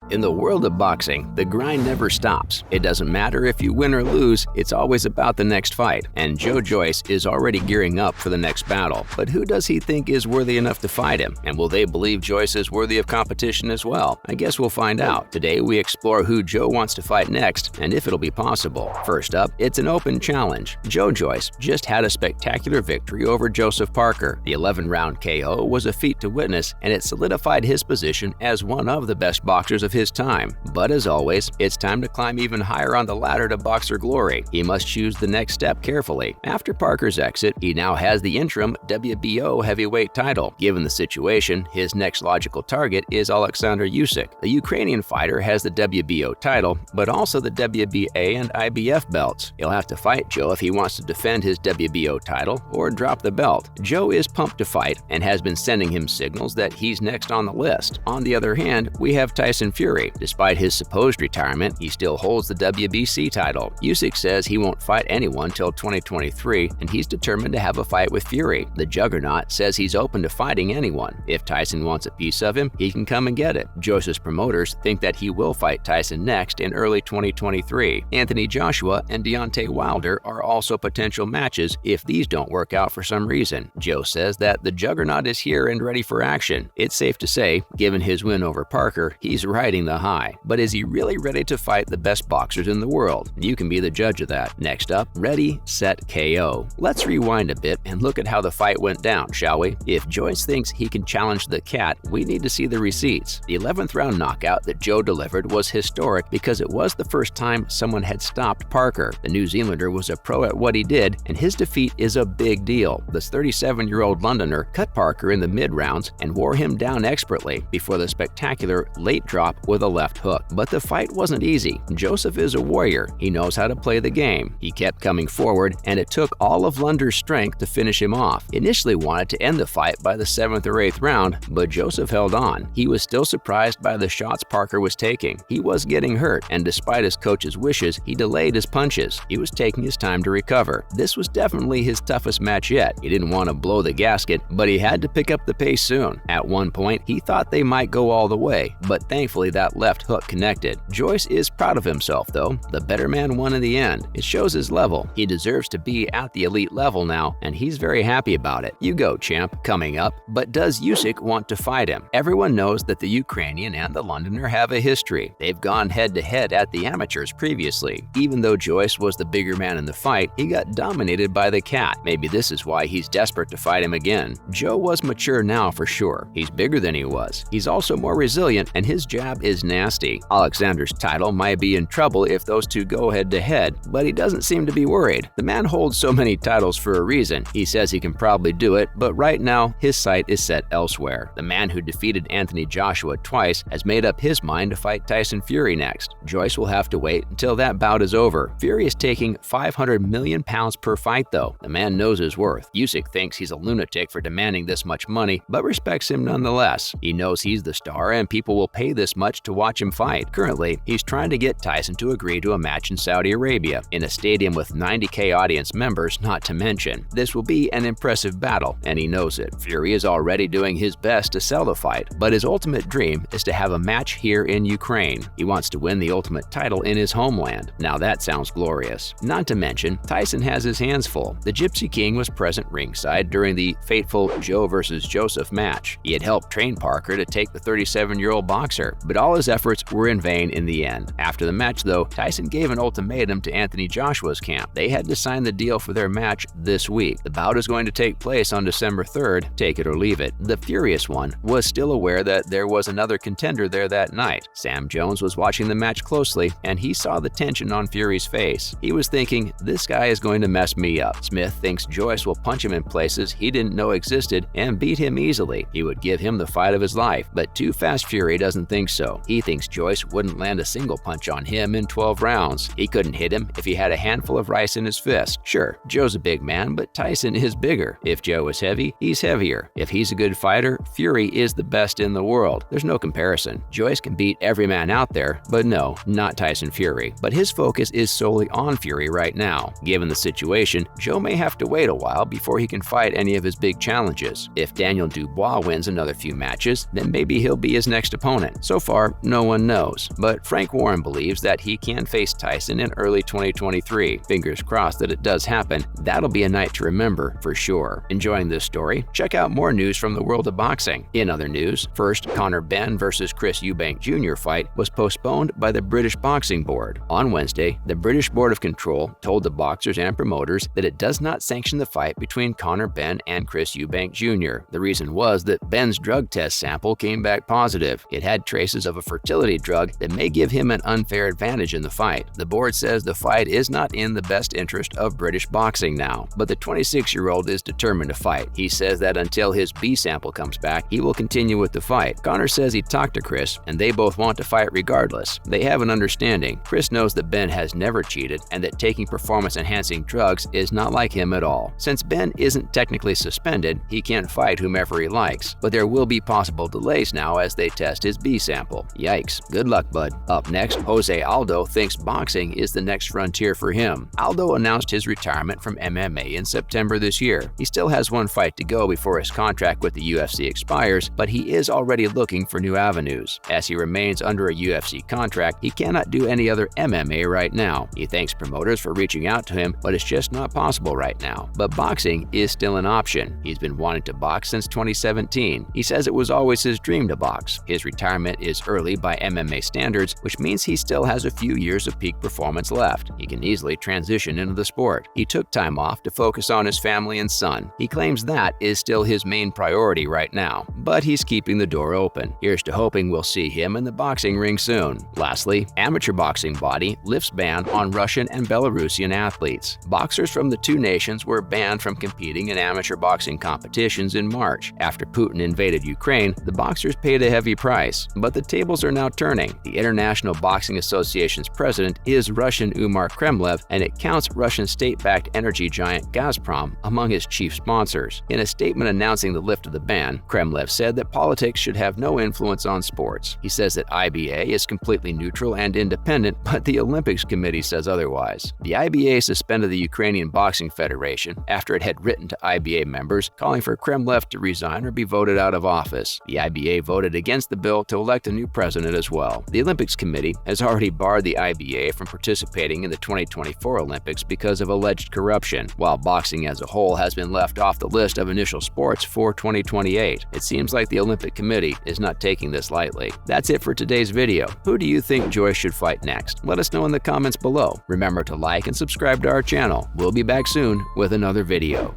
In the world of boxing, the grind never stops. It doesn't matter if you win or lose, it's always about the next fight. And Joe Joyce is already gearing up for the next battle. But who does he think is worthy enough to fight him? And will they believe Joyce is worthy of competition as well? I guess we'll find out. Today we explore who Joe wants to fight next and if it'll be possible. First up, it's an open challenge. Joe Joyce just had a spectacular victory over Joseph Parker. The 11-round KO was a feat to witness, and it solidified his position as one of the best boxers of his time. But as always, it's time to climb even higher on the ladder to boxer glory. He must choose the next step carefully. After Parker's exit, he now has the interim WBO heavyweight title. Given the situation, his next logical target is Oleksandr Usyk. The Ukrainian fighter has the WBO title, but also the WBA and IBF belts. He'll have to fight Joe if he wants to defend his WBO title or drop the belt. Joe is pumped to fight and has been sending him signals that he's next on the list. On the other hand, we have Tyson Fury. Despite his supposed retirement, he still holds the WBC title. Usyk says he won't fight anyone till 2023, and he's determined to have a fight with Fury. The Juggernaut says he's open to fighting anyone. If Tyson wants a piece of him, he can come and get it. Joyce's promoters think that he will fight Tyson next in early 2023. Anthony Joshua and Deontay Wilder are also potential matches if these don't work out for some reason. Joe says that the Juggernaut is here and ready for action. It's safe to say, given his win over Parker, he's riding the high. But is he really ready to fight the best boxers in the world? You can be the judge of that. Next up, ready, set, KO. Let's rewind a bit and look at how the fight went down, shall we? If Joyce thinks he can challenge the cat, we need to see the receipts. The 11th round knockout that Joe delivered was historic because it was the first time someone had stopped Parker. The New Zealander was a pro at what he did, and his defeat is a big deal. This 37-year-old Londoner cut Parker in the mid-rounds and wore him down expertly before the spectacular late drop with a left hook. But the fight wasn't easy. Joseph is a warrior. He knows how to play the game. He kept coming forward, and it took all of Lunder's strength to finish him off. He initially wanted to end the fight by the 7th or 8th round, but Joseph held on. He was still surprised by the shots Parker was taking. He was getting hurt, and despite his coach's wishes, he delayed his punches. He was taking his time to recover. This was definitely his toughest match yet. He didn't want to blow the gasket, but he had to pick up the pace soon. At one point, he thought they might go all the way, but thankfully that left hook connected. Joyce is proud of himself though. The better man won in the end. It shows his level. He deserves to be at the elite level now, and he's very happy about it. You go, champ. Coming up, but does Usyk want to fight him? Everyone knows that the Ukrainian and the Londoner have a history. They've gone head-to-head at the amateurs previously. Even though Joyce was the bigger man in the fight, he got dominated by the cat. Maybe this is why he's desperate to fight him again. Joe was mature now for sure. He's bigger than he was. He's also more resilient, and his jab is nasty. Oleksandr's title might be in trouble if those two go head-to-head, but he doesn't seem to be worried. The man holds so many titles for a reason. He says he can probably do it, but right now, his sight is set elsewhere. The man who defeated Anthony Joshua twice has made up his mind to fight Tyson Fury next. Joyce will have to wait until that bout is over. Fury is taking 500 million pounds per fight though. The man knows his worth. Usyk thinks he's a lunatic for demanding this much money, but respects him nonetheless. He knows he's the star and people will pay this much to watch him fight. Currently, he's trying to get Tyson to agree to a match in Saudi Arabia, in a stadium with 90,000 audience members not to mention. This will be an impressive battle, and he knows it. Fury is already doing his best to sell the fight, but his ultimate dream is to have a match here in Ukraine. He wants to win the ultimate title in his homeland. Now that sounds glorious. Not to mention, Tyson has his hands full. The Gypsy King was present ringside during the fateful Joe versus Joseph match. He had helped train Parker to take the 37-year-old boxer, but all his efforts were in vain in the end. After the match though, Tyson gave an ultimatum to Anthony Joshua's camp. They had to sign the deal for their match this week. The bout is going to take place on December 3rd, take it or leave it. The Furious One was still aware that there was another contender there that night. Sam Jones was watching the match closely, and he saw the tension on Fury's face. He was thinking, this guy is going to mess me up. Smith thinks Joyce will punch him in places he didn't know existed and beat him easily. He would give him the fight of his life, but Too Fast Fury doesn't think so. He thinks Joyce wouldn't land a single punch on him in 12 rounds. He couldn't hit him if he had a handful of rice in his fist. Sure, Joe's a big man, but Tyson is bigger. If Joe is heavy, he's heavier. If he's a good fighter, Fury is the best in the world. There's no comparison. Joyce can beat every man out there, but no, not Tyson Fury. But his focus is solely on Fury right now. Given the situation, Joe may have to wait a while before he can fight any of his big challenges. If Daniel Dubois wins another few matches, then maybe he'll be his next opponent. So far, far, no one knows, but Frank Warren believes that he can face Tyson in early 2023. Fingers crossed that it does happen. That'll be a night to remember for sure. Enjoying this story? Check out more news from the world of boxing. In other news, first Conor Benn versus Chris Eubank Jr. fight was postponed by the British Boxing Board. On Wednesday, the British Board of Control told the boxers and promoters that it does not sanction the fight between Conor Benn and Chris Eubank Jr. The reason was that Benn's drug test sample came back positive. It had traces of a fertility drug that may give him an unfair advantage in the fight. The board says the fight is not in the best interest of British boxing now, but the 26-year-old is determined to fight. He says that until his B sample comes back, he will continue with the fight. Conor says he talked to Chris, and they both want to fight regardless. They have an understanding. Chris knows that Benn has never cheated and that taking performance-enhancing drugs is not like him at all. Since Benn isn't technically suspended, he can fight whomever he likes, but there will be possible delays now as they test his B sample. Yikes. Good luck, bud. Up next, Jose Aldo thinks boxing is the next frontier for him. Aldo announced his retirement from MMA in September this year. He still has one fight to go before his contract with the UFC expires, but he is already looking for new avenues. As he remains under a UFC contract, he cannot do any other MMA right now. He thanks promoters for reaching out to him, but it's just not possible right now. But boxing is still an option. He's been wanting to box since 2017. He says it was always his dream to box. His retirement is early by MMA standards, which means he still has a few years of peak performance left. He can easily transition into the sport. He took time off to focus on his family and son. He claims that is still his main priority right now, but he's keeping the door open. Here's to hoping we'll see him in the boxing ring soon. Lastly, amateur boxing body lifts ban on Russian and Belarusian athletes. Boxers from the two nations were banned from competing in amateur boxing competitions in March. After Putin invaded Ukraine, the boxers paid a heavy price, but the tables are now turning. The International Boxing Association's president is Russian Umar Kremlev, and it counts Russian state-backed energy giant Gazprom among his chief sponsors. In a statement announcing the lift of the ban, Kremlev said that politics should have no influence on sports. He says that IBA is completely neutral and independent, but the Olympics Committee says otherwise. The IBA suspended the Ukrainian Boxing Federation after it had written to IBA members calling for Kremlev to resign or be voted out of office. The IBA voted against the bill to elect a new president as well. The Olympics Committee has already barred the IBA from participating in the 2024 Olympics because of alleged corruption, while boxing as a whole has been left off the list of initial sports for 2028. It seems like the Olympic Committee is not taking this lightly. That's it for today's video. Who do you think Joyce should fight next? Let us know in the comments below. Remember to like and subscribe to our channel. We'll be back soon with another video.